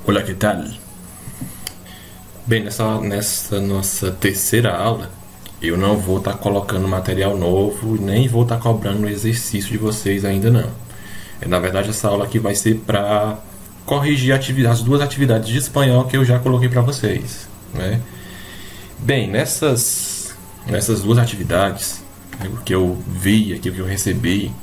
Olá, que tal? Bem, nessa nossa terceira aula, eu não vou estar colocando material novo, nem vou estar cobrando o exercício de vocês ainda não. Na verdade, essa aula aqui vai ser para corrigir as duas atividades de espanhol que eu já coloquei para vocês, né? Bem, nessas duas atividades, o que eu vi aqui, o que eu recebi,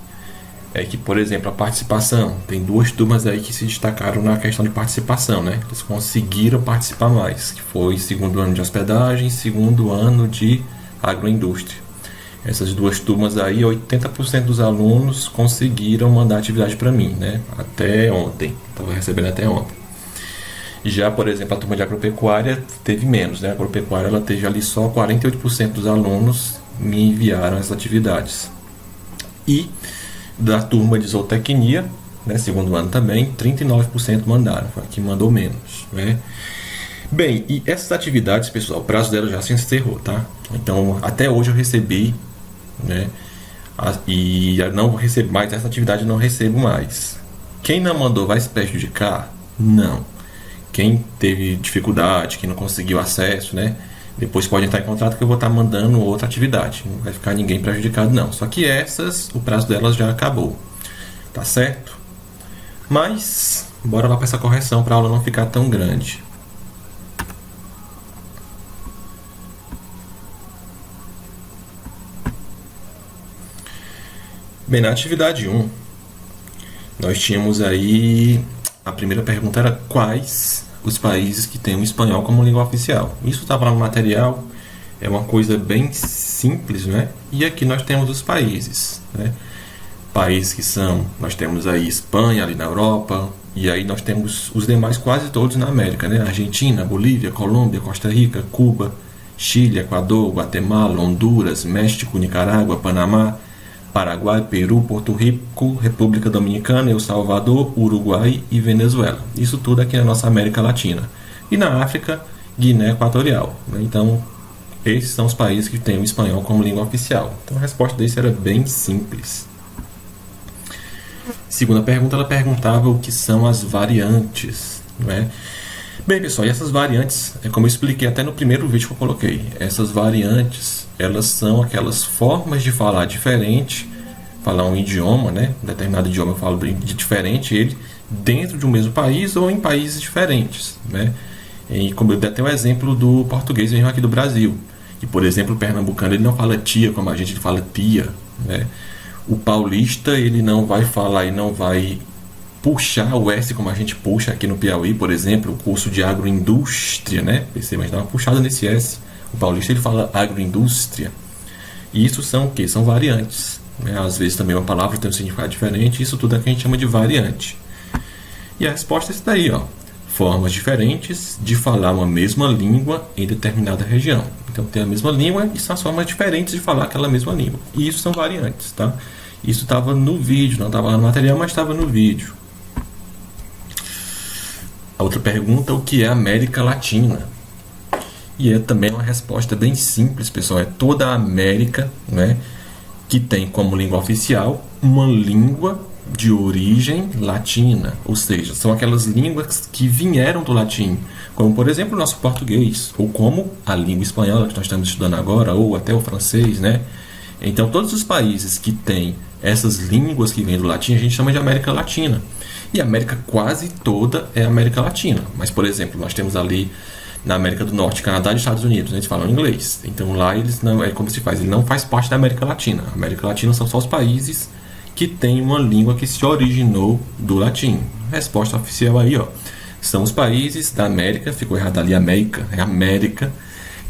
é que, por exemplo, a participação. Tem duas turmas aí que se destacaram na questão de participação, né? Eles conseguiram participar mais, que foi segundo ano de hospedagem, segundo ano de agroindústria. Essas duas turmas aí, 80% dos alunos conseguiram mandar atividade para mim, né? Até ontem, estava recebendo até ontem. Já, por exemplo, a turma de agropecuária teve menos, né? A agropecuária ela teve ali só 48% dos alunos me enviaram essas atividades. E da turma de zootecnia, né, segundo ano também, 39% mandaram, foi a que mandou menos, né? Bem, e essas atividades, pessoal, o prazo delas já se encerrou, tá? Então, até hoje eu recebi, né? E eu não recebo mais, essa atividade eu não recebo mais. Quem não mandou vai se prejudicar? Não. Quem teve dificuldade, quem não conseguiu acesso, né? Depois pode entrar em contato que eu vou estar mandando outra atividade. Não vai ficar ninguém prejudicado, não. Só que essas, o prazo delas já acabou. Tá certo? Mas, bora lá para essa correção para a aula não ficar tão grande. Bem, na atividade 1, nós tínhamos aí... A primeira pergunta era quais os países que têm o espanhol como língua oficial. Isso estava no material, é uma coisa bem simples, né? E aqui nós temos os países, né? Países que são, nós temos aí Espanha ali na Europa, e aí nós temos os demais quase todos na América, né? Argentina, Bolívia, Colômbia, Costa Rica, Cuba, Chile, Equador, Guatemala, Honduras, México, Nicarágua, Panamá, Paraguai, Peru, Porto Rico, República Dominicana, El Salvador, Uruguai e Venezuela. Isso tudo aqui na nossa América Latina. E na África, Guiné Equatorial. Então, esses são os países que têm o espanhol como língua oficial. Então, a resposta desse era bem simples. Segunda pergunta, ela perguntava o que são as variantes, né? Bem, pessoal, e essas variantes, como eu expliquei até no primeiro vídeo que eu coloquei, essas variantes, elas são aquelas formas de falar diferente, falar um idioma, né? Um determinado idioma eu falo de diferente, ele dentro de um mesmo país ou em países diferentes, né? E como eu dei até o exemplo do português mesmo aqui do Brasil, que, por exemplo, o pernambucano ele não fala tia como a gente, ele fala tia, né? O paulista ele não vai falar e não vai puxar o S como a gente puxa aqui no Piauí, por exemplo, o curso de agroindústria, né? Perceba, mas dá uma puxada nesse S. O paulista ele fala agroindústria. E isso são o quê? São variantes, né? Às vezes também uma palavra tem um significado diferente, isso tudo é que a gente chama de variante. E a resposta é isso daí, ó. Formas diferentes de falar uma mesma língua em determinada região. Então tem a mesma língua e são as formas diferentes de falar aquela mesma língua. E isso são variantes, tá? Isso estava no vídeo, não estava lá no material, mas estava no vídeo. A outra pergunta, o que é América Latina? E é também uma resposta bem simples, pessoal. É toda a América, né, que tem como língua oficial uma língua de origem latina. Ou seja, são aquelas línguas que vieram do latim. Como, por exemplo, o nosso português. Ou como a língua espanhola que nós estamos estudando agora. Ou até o francês, né? Então, todos os países que têm essas línguas que vêm do latim, a gente chama de América Latina. E a América quase toda é América Latina. Mas, por exemplo, nós temos ali na América do Norte, Canadá e Estados Unidos, né, eles falam inglês. Então lá eles não, é como se faz, ele não faz parte da América Latina. A América Latina são só os países que têm uma língua que se originou do latim. Resposta oficial aí, ó. São os países da América, ficou errado ali, América, é América,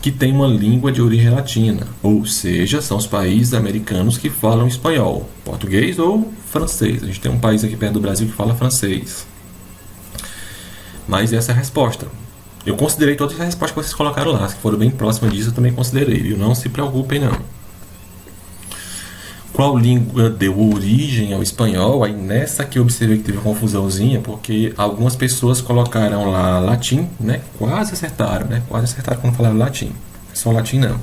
que tem uma língua de origem latina. Ou seja, são os países americanos que falam espanhol, português ou francês. A gente tem um país aqui perto do Brasil que fala francês. Mas essa é a resposta. Eu considerei todas as respostas que vocês colocaram lá, que foram bem próximas disso, eu também considerei, viu? Não se preocupem, não. Qual língua deu origem ao espanhol? Aí nessa que eu observei que teve uma confusãozinha, porque algumas pessoas colocaram lá latim, né? Quase acertaram, né? Quase acertaram quando falaram latim. Só latim não.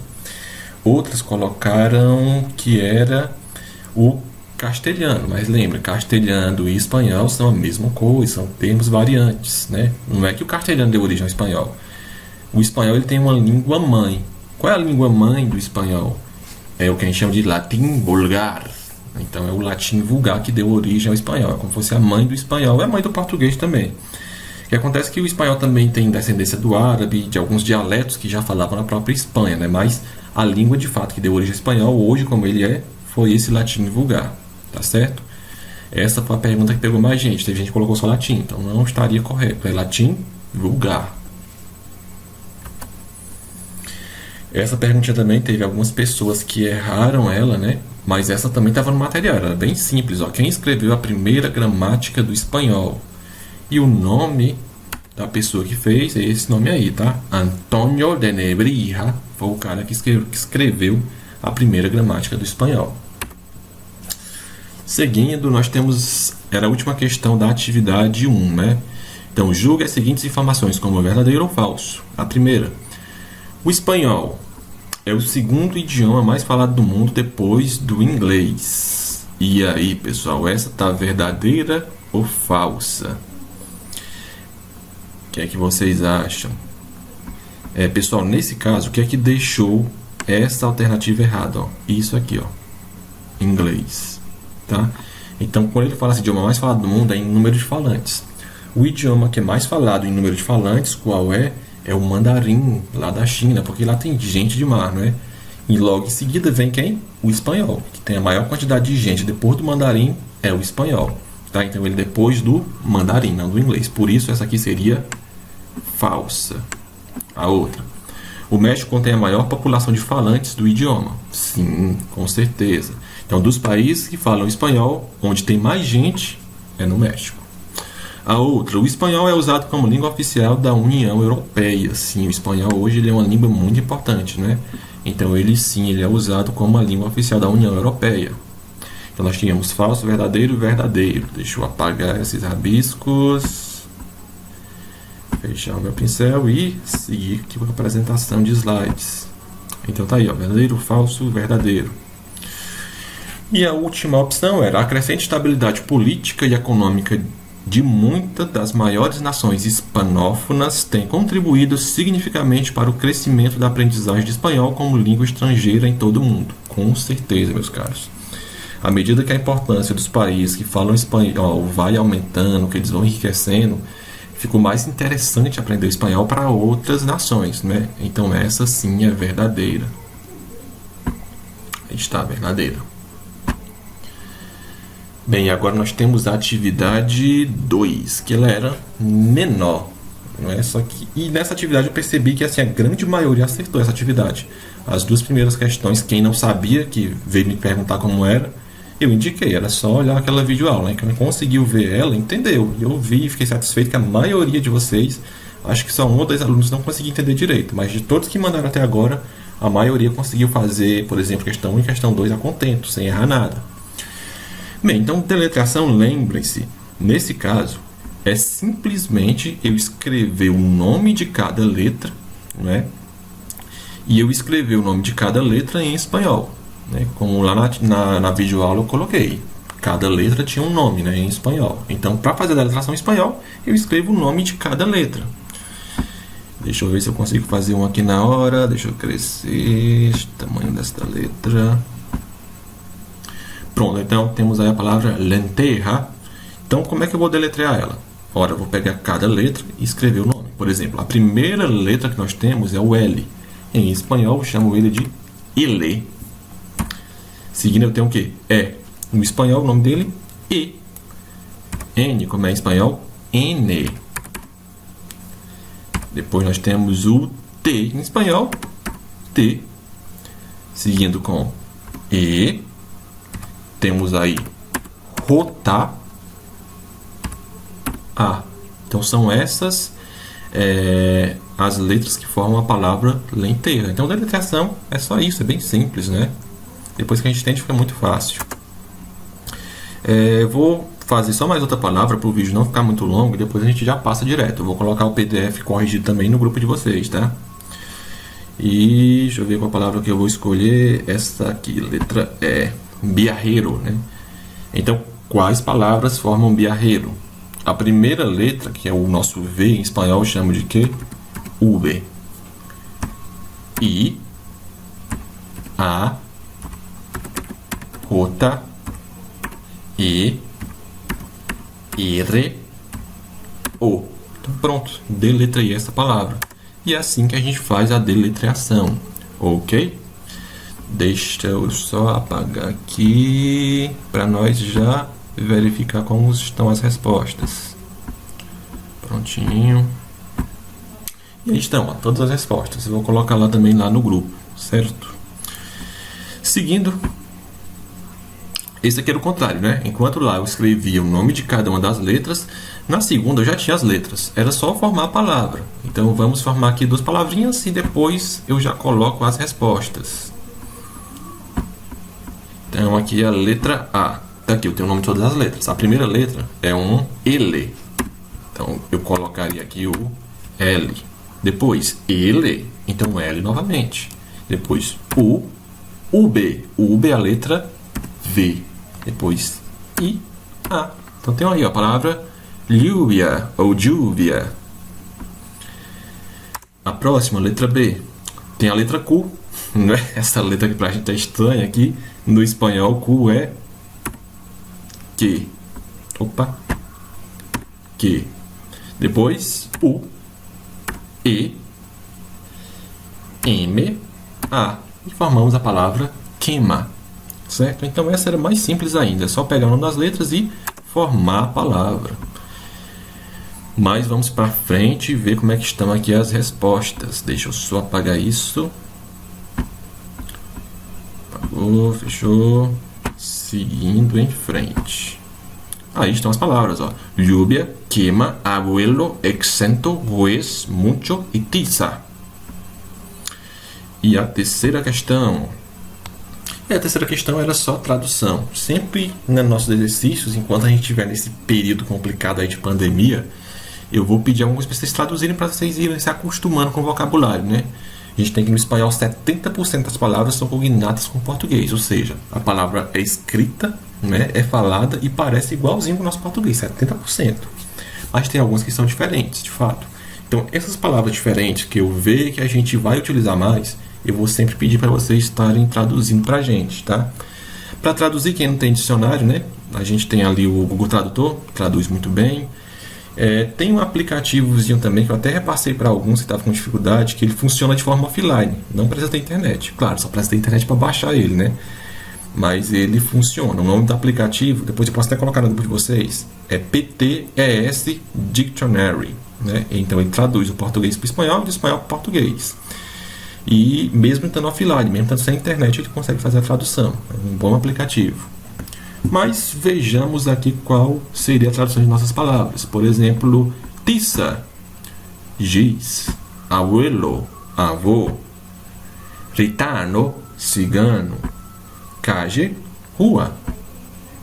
Outras colocaram que era o castelhano, mas lembra, castelhano e espanhol são a mesma coisa, são termos variantes, né? Não é que o castelhano deu origem ao espanhol. O espanhol ele tem uma língua mãe. Qual é a língua mãe do espanhol? É o que a gente chama de latim vulgar. Então é o latim vulgar que deu origem ao espanhol. É como se fosse a mãe do espanhol, é a mãe do português também. O que acontece é que o espanhol também tem descendência do árabe, de alguns dialetos que já falavam na própria Espanha, né? Mas a língua de fato que deu origem ao espanhol, hoje como ele é, foi esse latim vulgar, tá certo? Essa foi a pergunta que pegou mais gente. Teve gente que colocou só latim, então não estaria correto. É latim vulgar. Essa perguntinha também teve algumas pessoas que erraram ela, né? Mas essa também estava no material, era bem simples. Ó. Quem escreveu a primeira gramática do espanhol? E o nome da pessoa que fez é esse nome aí, tá? Antônio de Nebrija foi o cara que escreveu a primeira gramática do espanhol. Seguindo, nós temos... Era a última questão da atividade 1, né? Então, julgue as seguintes informações como verdadeiro ou falso. A primeira... O espanhol é o segundo idioma mais falado do mundo depois do inglês. E aí, pessoal, essa tá verdadeira ou falsa? O que é que vocês acham? Pessoal, nesse caso, o que é que deixou essa alternativa errada? Ó? Isso aqui, ó, inglês. Tá? Então, quando ele fala assim, idioma mais falado do mundo, é em número de falantes. O idioma que é mais falado em número de falantes, qual é? É o mandarim, lá da China, porque lá tem gente demais, não é? E logo em seguida vem quem? O espanhol, que tem a maior quantidade de gente. Depois do mandarim, é o espanhol. Tá? Então, ele depois do mandarim, não do inglês. Por isso, essa aqui seria falsa. A outra. O México contém a maior população de falantes do idioma. Sim, com certeza. Então, dos países que falam espanhol, onde tem mais gente, é no México. A outra, o espanhol é usado como língua oficial da União Europeia. Sim, o espanhol hoje ele é uma língua muito importante, né? Então, ele é usado como uma língua oficial da União Europeia. Então, nós tínhamos falso, verdadeiro e verdadeiro. Deixa eu apagar esses rabiscos. Fechar o meu pincel e seguir aqui com a apresentação de slides. Então, tá aí, ó, verdadeiro, falso, verdadeiro. E a última opção era a crescente estabilidade política e econômica de muitas das maiores nações hispanófonas tem contribuído significativamente para o crescimento da aprendizagem de espanhol como língua estrangeira em todo o mundo. Com certeza, meus caros. À medida que a importância dos países que falam espanhol vai aumentando, que eles vão enriquecendo, ficou mais interessante aprender espanhol para outras nações, né? Então essa sim é verdadeira. Está verdadeira. Bem, agora nós temos a atividade 2, que ela era menor, não é? Só que, e nessa atividade eu percebi que assim, a grande maioria acertou essa atividade. As duas primeiras questões, quem não sabia, que veio me perguntar como era, eu indiquei, era só olhar aquela videoaula, né? Quem conseguiu ver ela, entendeu. E eu vi e fiquei satisfeito que a maioria de vocês, acho que só um ou dois alunos não conseguiram entender direito, mas de todos que mandaram até agora, a maioria conseguiu fazer, por exemplo, questão 1 e questão 2 a contento, sem errar nada. Bem, então deletreação, lembrem-se, nesse caso, é simplesmente eu escrever o nome de cada letra, né? E eu escrever o nome de cada letra em espanhol, né? Como lá na videoaula eu coloquei, cada letra tinha um nome, né, em espanhol. Então, para fazer a deletração em espanhol, eu escrevo o nome de cada letra. Deixa eu ver se eu consigo fazer um aqui na hora. Deixa eu crescer o tamanho desta letra. Pronto, então temos aí a palavra lenteja. Então, como é que eu vou deletrear ela? Ora, eu vou pegar cada letra e escrever o nome. Por exemplo, a primeira letra que nós temos é o L. Em espanhol, eu chamo ele de L. Seguindo, eu tenho o quê? E. No espanhol, o nome dele, E. N, como é em espanhol, N. Depois nós temos o T em espanhol, T. Seguindo com E. Temos aí Rota, A. Então são essas as letras que formam a palavra lenteja. Então a deletreação é só isso, é bem simples, né? Depois que a gente entende fica muito fácil. Vou fazer só mais outra palavra para o vídeo não ficar muito longo e depois a gente já passa direto. Eu vou colocar o PDF corrigido também no grupo de vocês, tá? E deixa eu ver qual palavra que eu vou escolher. Essa aqui, letra E. Viajero, né? Então, quais palavras formam biarreiro? A primeira letra, que é o nosso V em espanhol, chama de quê? V. I, A, J, E, R, O. Então, pronto, deletrei essa palavra. E é assim que a gente faz a deletreação, ok? Deixa eu só apagar aqui para nós já verificar como estão as respostas. Prontinho. E aí estão, ó, todas as respostas. Eu vou colocar lá também lá no grupo, certo? Seguindo, esse aqui era o contrário, né? Enquanto lá eu escrevia o nome de cada uma das letras, na segunda eu já tinha as letras. Era só formar a palavra. Então vamos formar aqui duas palavrinhas e depois eu já coloco as respostas. Então aqui a letra A. Aqui eu tenho o nome de todas as letras. A primeira letra é um L. Então eu colocaria aqui o L. Depois L. Então L novamente. Depois U. UB. O UB é a letra V. Depois I, A. Então tem aí ó, a palavra lluvia ou lluvia. A próxima, letra B. Tem a letra Q. Né? Essa letra que pra gente é estranha aqui. No espanhol, Q é que. Opa. Que. Depois, U, E, M, A. E formamos a palavra queima. Certo? Então essa era mais simples ainda. É só pegar o nome das letras e formar a palavra. Mas vamos para frente e ver como é que estão aqui as respostas. Deixa eu só apagar isso. Apagou, fechou. Seguindo em frente. Aí estão as palavras, ó. Lluvia, quema, abuelo, exento, juez, mucho e tiza. E a terceira questão. E a terceira questão era só tradução. Sempre nos nossos exercícios, enquanto a gente estiver nesse período complicado aí de pandemia, eu vou pedir a alguns para vocês traduzirem para vocês irem se acostumando com o vocabulário, né? A gente tem que no espanhol 70% das palavras são cognatas com o português, ou seja, a palavra é escrita, né, é falada e parece igualzinho com o nosso português, 70%. Mas tem algumas que são diferentes, de fato. Então, essas palavras diferentes que eu vejo que a gente vai utilizar mais, eu vou sempre pedir para vocês estarem traduzindo para a gente, tá? Para traduzir, quem não tem dicionário, né? A gente tem ali o Google Tradutor, traduz muito bem. Tem um aplicativozinho também que eu até repassei para alguns que estavam com dificuldade, que ele funciona de forma offline, não precisa ter internet. Claro, só precisa ter internet para baixar ele, né? Mas ele funciona. O nome do aplicativo, depois eu posso até colocar no grupo de vocês, é PTES Dictionary, né? Então ele traduz o português para o espanhol e do espanhol para o português. E mesmo estando offline, mesmo estando sem internet, ele consegue fazer a tradução. É um bom aplicativo. Mas vejamos aqui qual seria a tradução de nossas palavras. Por exemplo, tiza, giz, abuelo, avô, gitano, cigano, calle, rua,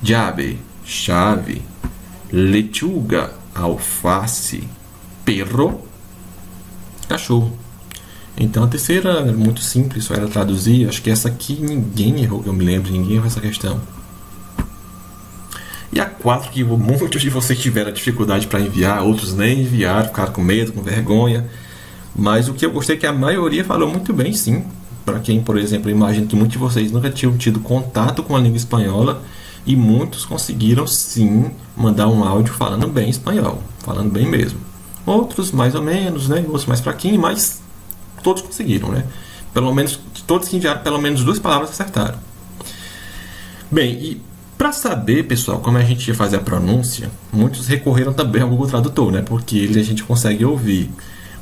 llave, chave, lechuga, alface, perro, cachorro. Então a terceira era muito simples, só era traduzir. Acho que essa aqui ninguém errou, que eu me lembro, ninguém errou essa questão. E a 4, que muitos de vocês tiveram dificuldade para enviar, outros nem enviaram, ficaram com medo, com vergonha. Mas o que eu gostei é que a maioria falou muito bem, sim. Para quem, por exemplo, imagino que muitos de vocês nunca tinham tido contato com a língua espanhola, e muitos conseguiram, sim, mandar um áudio falando bem espanhol, falando bem mesmo. Outros mais ou menos, né? Outros mais fraquinhos, mas todos conseguiram, né? Pelo menos, todos que enviaram pelo menos 2 palavras acertaram. Bem, e para saber, pessoal, como a gente ia fazer a pronúncia, muitos recorreram também ao Google Tradutor, né? Porque ele a gente consegue ouvir.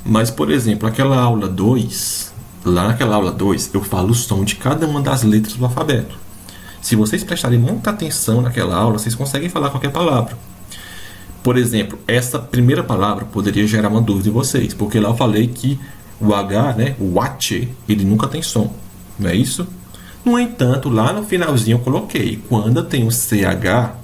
Mas, por exemplo, aquela aula 2, lá naquela aula 2, eu falo o som de cada uma das letras do alfabeto. Se vocês prestarem muita atenção naquela aula, vocês conseguem falar qualquer palavra. Por exemplo, essa primeira palavra poderia gerar uma dúvida em vocês, porque lá eu falei que o H, né, o H, ele nunca tem som, não é isso? No entanto, lá no finalzinho eu coloquei, quando eu tenho CH,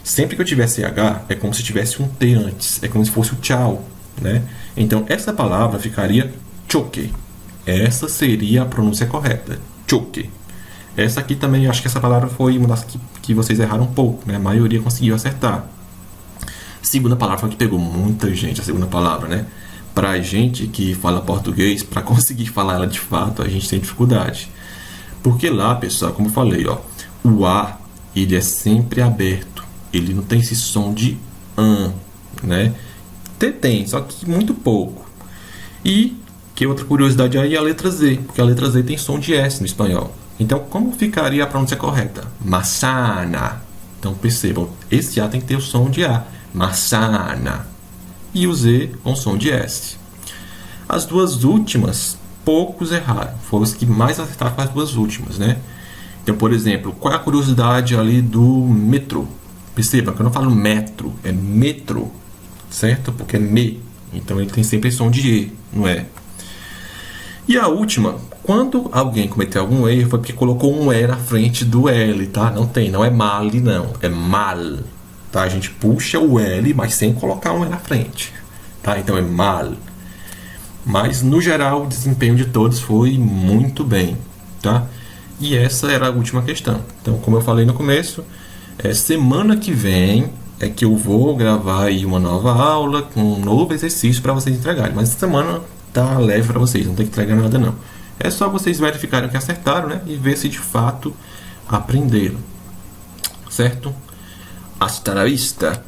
sempre que eu tiver CH, é como se tivesse um T antes, é como se fosse o tchau, né? Então, essa palavra ficaria choque. Essa seria a pronúncia correta, choque. Essa aqui também, eu acho que essa palavra foi uma das que vocês erraram um pouco, né? A maioria conseguiu acertar. Segunda palavra foi que pegou muita gente, a segunda palavra, né? Pra gente que fala português, para conseguir falar ela de fato, a gente tem dificuldade. Porque lá, pessoal, como eu falei, ó, o A, ele é sempre aberto. Ele não tem esse som de an, né? Tem, só que muito pouco. E, que outra curiosidade aí, é a letra Z, porque a letra Z tem som de S no espanhol. Então, como ficaria a pronúncia correta? Maçana. Então, percebam, esse A tem que ter o som de A. Maçana. E o Z com som de S. As duas últimas, poucos erraram. Foram os que mais acertaram com as duas últimas, né? Então, por exemplo, qual é a curiosidade ali do metrô? Perceba que eu não falo metro, é metro, certo? Porque é me. Então, ele tem sempre som de E, não é? E a última, quando alguém cometeu algum erro, foi porque colocou um E na frente do L, tá? Não tem, não é mal, não, é mal. Tá? A gente puxa o L, mas sem colocar um E na frente. Tá? Então é mal. Mas, no geral, o desempenho de todos foi muito bem. Tá? E essa era a última questão. Então, como eu falei no começo, semana que vem é que eu vou gravar aí uma nova aula com um novo exercício para vocês entregarem. Mas essa semana tá leve para vocês, não tem que entregar nada não. É só vocês verificarem que acertaram, né? E ver se de fato aprenderam. Certo? Hasta la vista!